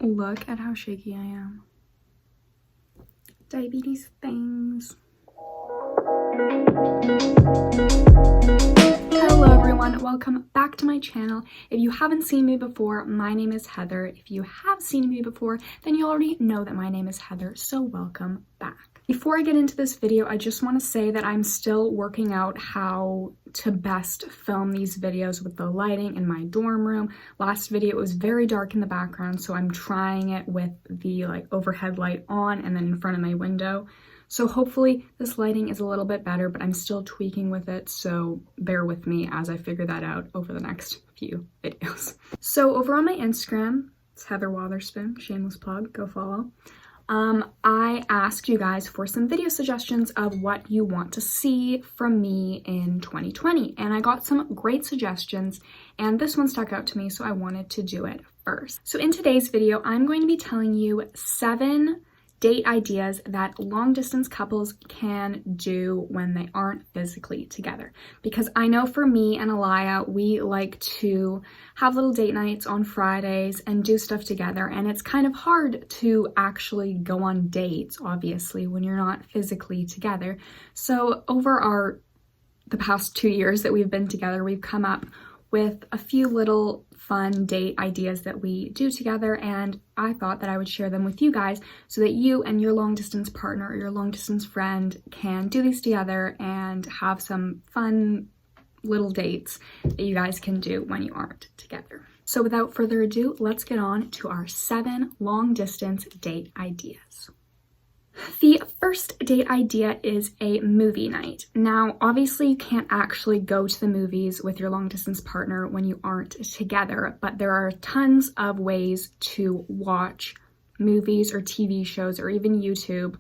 Look at how shaky I am. Diabetes things. Hello everyone, welcome back to my channel. If you haven't seen me before, my name is Heather. If you have seen me before, then you already know that my name is Heather, so welcome back. Before I get into this video, I just want to say that I'm still working out how to best film these videos with the lighting in my dorm room. Last video, it was very dark in the background, so I'm trying it with the overhead light on and then in front of my window. So hopefully this lighting is a little bit better, but I'm still tweaking with it, so bear with me as I figure that out over the next few videos. So over on my Instagram, it's heatherwotherspoon, shameless plug, go follow. I asked you guys for some video suggestions of what you want to see from me in 2020, and I got some great suggestions, and this one stuck out to me, so I wanted to do it first. So in today's video, I'm going to be telling you 7 date ideas that long-distance couples can do when they aren't physically together. Because I know for me and Alaya, we like to have little date nights on Fridays and do stuff together, and it's kind of hard to actually go on dates, obviously, when you're not physically together. So over the past 2 years that we've been together, we've come up with a few little fun date ideas that we do together, and I thought that I would share them with you guys so that you and your long distance partner or your long distance friend can do these together and have some fun little dates that you guys can do when you aren't together. So without further ado, let's get on to our 7 long distance date ideas. The first date idea is a movie night. Now, obviously you can't actually go to the movies with your long distance partner when you aren't together, but there are tons of ways to watch movies or TV shows or even YouTube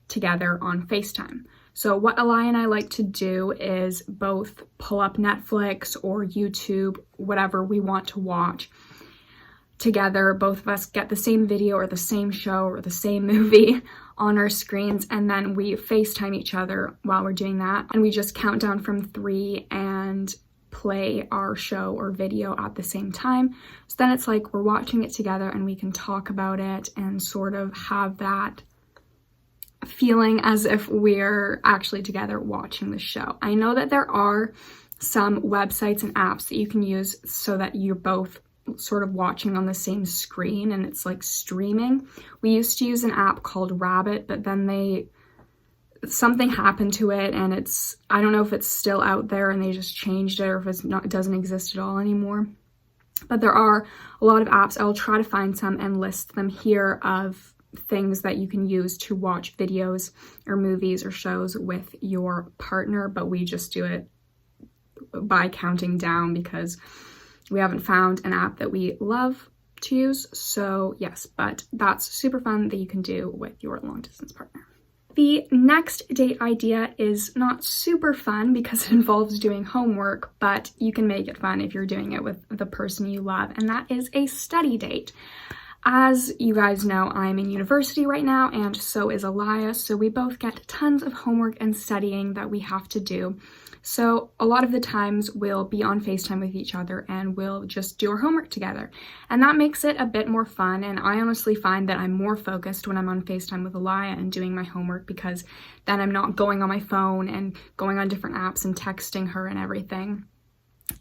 together on FaceTime. So what Alaya and I like to do is both pull up Netflix or YouTube, whatever we want to watch together. Both of us get the same video or the same show or the same movie on our screens, and then we FaceTime each other while we're doing that, and we just count down from 3 and play our show or video at the same time. So then it's like we're watching it together and we can talk about it and sort of have that feeling as if we're actually together watching the show. I know that there are some websites and apps that you can use so that you're both sort of watching on the same screen and it's like streaming. We used to use an app called Rabbit, but then something happened to it, and I don't know if it's still out there and they just changed it or if it doesn't exist at all anymore. But there are a lot of apps. I'll try to find some and list them here of things that you can use to watch videos or movies or shows with your partner, but we just do it by counting down because we haven't found an app that we love to use. So yes, but that's super fun that you can do with your long distance partner. The next date idea is not super fun because it involves doing homework, but you can make it fun if you're doing it with the person you love, and that is a study date. As you guys know, I'm in university right now, and so is Alaya, so we both get tons of homework and studying that we have to do. So a lot of the times we'll be on FaceTime with each other and we'll just do our homework together. And that makes it a bit more fun, and I honestly find that I'm more focused when I'm on FaceTime with Alaya and doing my homework, because then I'm not going on my phone and going on different apps and texting her and everything.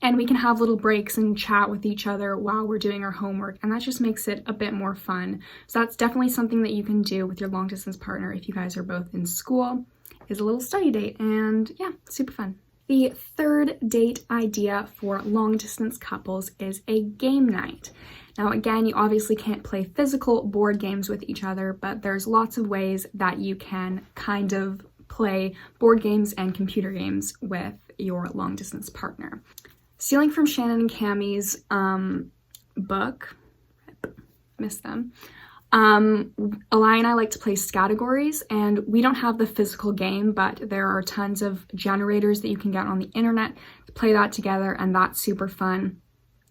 And we can have little breaks and chat with each other while we're doing our homework, and that just makes it a bit more fun. So that's definitely something that you can do with your long distance partner if you guys are both in school, is a little study date, and yeah, super fun. The third date idea for long distance couples is a game night. Now again, you obviously can't play physical board games with each other, but there's lots of ways that you can kind of play board games and computer games with your long distance partner. Stealing from Shannon and Cammie's book, missed them, Alaya and I like to play categories, and we don't have the physical game, but there are tons of generators that you can get on the internet to play that together, and that's super fun.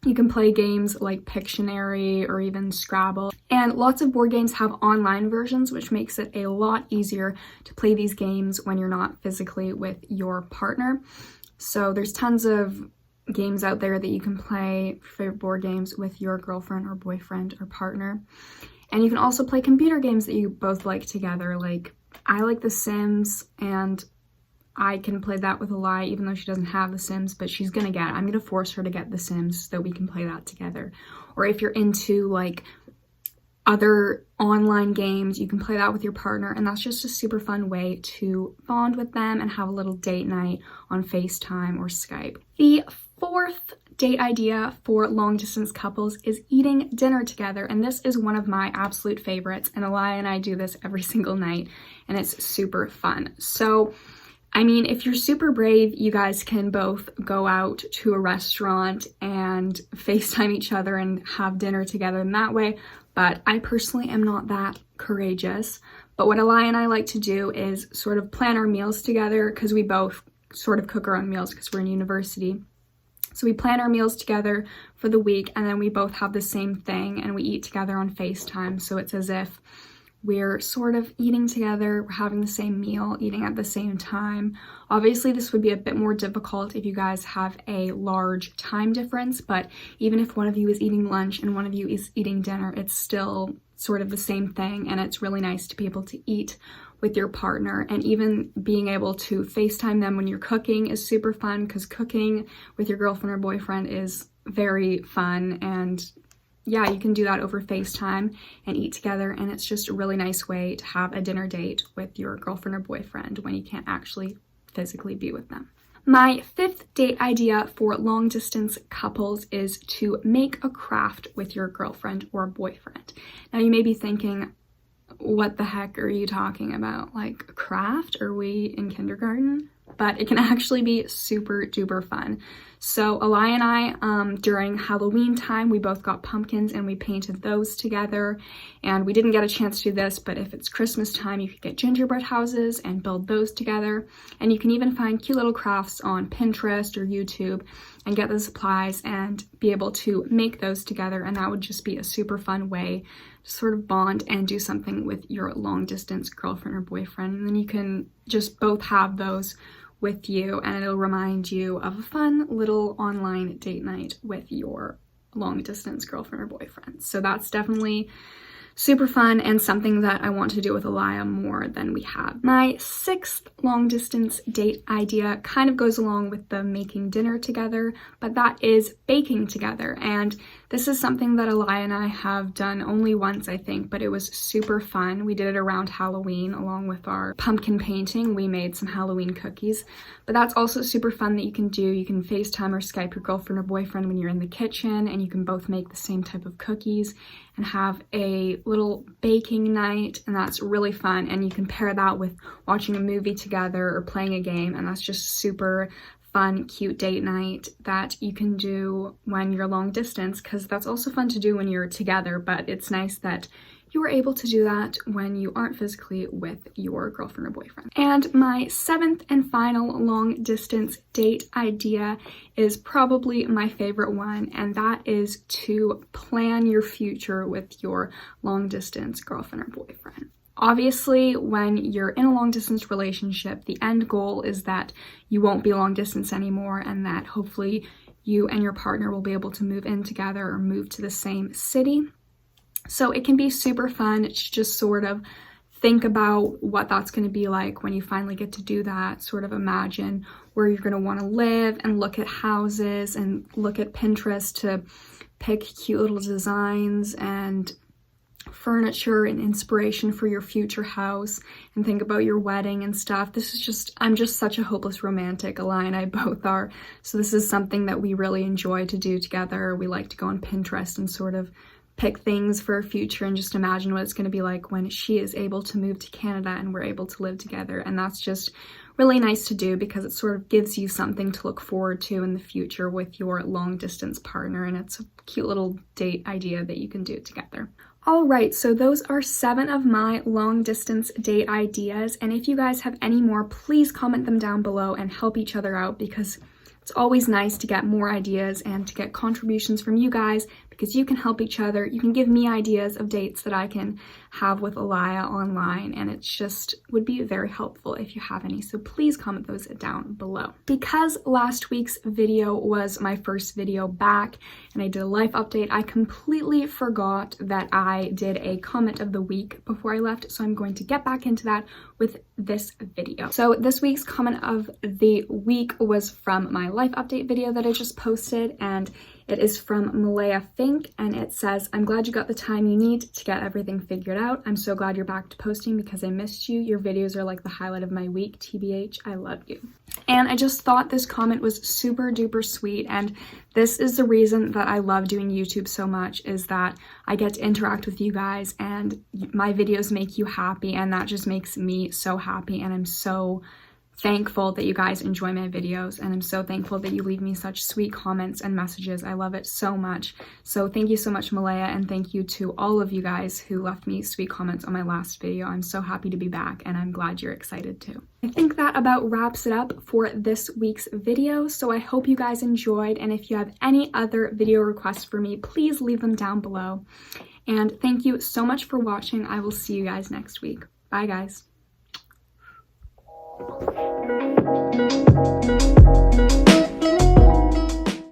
You can play games like Pictionary or even Scrabble, and lots of board games have online versions, which makes it a lot easier to play these games when you're not physically with your partner. So there's tons of games out there that you can play, favorite board games with your girlfriend or boyfriend or partner. And you can also play computer games that you both like together. Like, I like The Sims, and I can play that with Elia, even though she doesn't have The Sims, but she's gonna get it. I'm gonna force her to get The Sims so that we can play that together. Or if you're into like other online games, you can play that with your partner, and that's just a super fun way to bond with them and have a little date night on FaceTime or Skype. The fourth date idea for long distance couples is eating dinner together, and this is one of my absolute favorites, and Elia and I do this every single night, and it's super fun. So I mean, if you're super brave, you guys can both go out to a restaurant and FaceTime each other and have dinner together in that way, but I personally am not that courageous. But what Elia and I like to do is sort of plan our meals together, because we both sort of cook our own meals because we're in university. So we plan our meals together for the week, and then we both have the same thing and we eat together on FaceTime. So it's as if we're sort of eating together, we're having the same meal, eating at the same time. Obviously, this would be a bit more difficult if you guys have a large time difference, but even if one of you is eating lunch and one of you is eating dinner, it's still sort of the same thing, and it's really nice to be able to eat with your partner. And even being able to FaceTime them when you're cooking is super fun, because cooking with your girlfriend or boyfriend is very fun, and yeah, you can do that over FaceTime and eat together, and it's just a really nice way to have a dinner date with your girlfriend or boyfriend when you can't actually physically be with them. My fifth date idea for long distance couples is to make a craft with your girlfriend or boyfriend. Now you may be thinking, what the heck are you talking about? Like, a craft? Are we in kindergarten? But it can actually be super duper fun. So Elia and I, during Halloween time, we both got pumpkins and we painted those together. And we didn't get a chance to do this, but if it's Christmas time, you could get gingerbread houses and build those together. And you can even find cute little crafts on Pinterest or YouTube and get the supplies and be able to make those together. And that would just be a super fun way to sort of bond and do something with your long distance girlfriend or boyfriend. And then you can just both have those with you, and it'll remind you of a fun little online date night with your long distance girlfriend or boyfriend. So that's definitely super fun and something that I want to do with Elia more than we have. My sixth long distance date idea kind of goes along with the making dinner together, but that is baking together. And this is something that Elia and I have done only once, I think, but it was super fun. We did it around Halloween along with our pumpkin painting. We made some Halloween cookies, but that's also super fun that you can do. You can FaceTime or Skype your girlfriend or boyfriend when you're in the kitchen, and you can both make the same type of cookies and have a little baking night, and that's really fun. And you can pair that with watching a movie together or playing a game, and that's just super fun, cute date night that you can do when you're long distance, because that's also fun to do when you're together, but it's nice that you are able to do that when you aren't physically with your girlfriend or boyfriend. And my seventh and final long distance date idea is probably my favorite one, and that is to plan your future with your long distance girlfriend or boyfriend. Obviously, when you're in a long distance relationship, the end goal is that you won't be long distance anymore, and that hopefully you and your partner will be able to move in together or move to the same city. So it can be super fun to just sort of think about what that's going to be like when you finally get to do that. Sort of imagine where you're going to want to live and look at houses and look at Pinterest to pick cute little designs and furniture and inspiration for your future house, and think about your wedding and stuff. This is just, I'm just such a hopeless romantic. Elia and I both are. So this is something that we really enjoy to do together. We like to go on Pinterest and sort of pick things for our future and just imagine what it's going to be like when she is able to move to Canada and we're able to live together. And that's just really nice to do because it sort of gives you something to look forward to in the future with your long distance partner, and it's a cute little date idea that you can do together. All right, so those are 7 of my long distance date ideas, and if you guys have any more, please comment them down below and help each other out, because it's always nice to get more ideas and to get contributions from you guys because you can help each other. You can give me ideas of dates that I can have with Alaya online, and it's just would be very helpful if you have any. So please comment those down below. Because last week's video was my first video back and I did a life update, I completely forgot that I did a comment of the week before I left, so I'm going to get back into that with this video. So this week's comment of the week was from my life update video that I just posted, and it is from Malaya Fink, and it says, "I'm glad you got the time you need to get everything figured out. I'm so glad you're back to posting because I missed you. Your videos are like the highlight of my week. TBH, I love you." And I just thought this comment was super duper sweet, and this is the reason that I love doing YouTube so much, is that I get to interact with you guys and my videos make you happy, and that just makes me so happy, and I'm so thankful that you guys enjoy my videos, and I'm so thankful that you leave me such sweet comments and messages. I love it so much. So thank you so much, Malaya, and thank you to all of you guys who left me sweet comments on my last video. I'm so happy to be back, and I'm glad you're excited too. I think that about wraps it up for this week's video, so I hope you guys enjoyed, and if you have any other video requests for me, please leave them down below. And thank you so much for watching. I will see you guys next week. Bye, guys.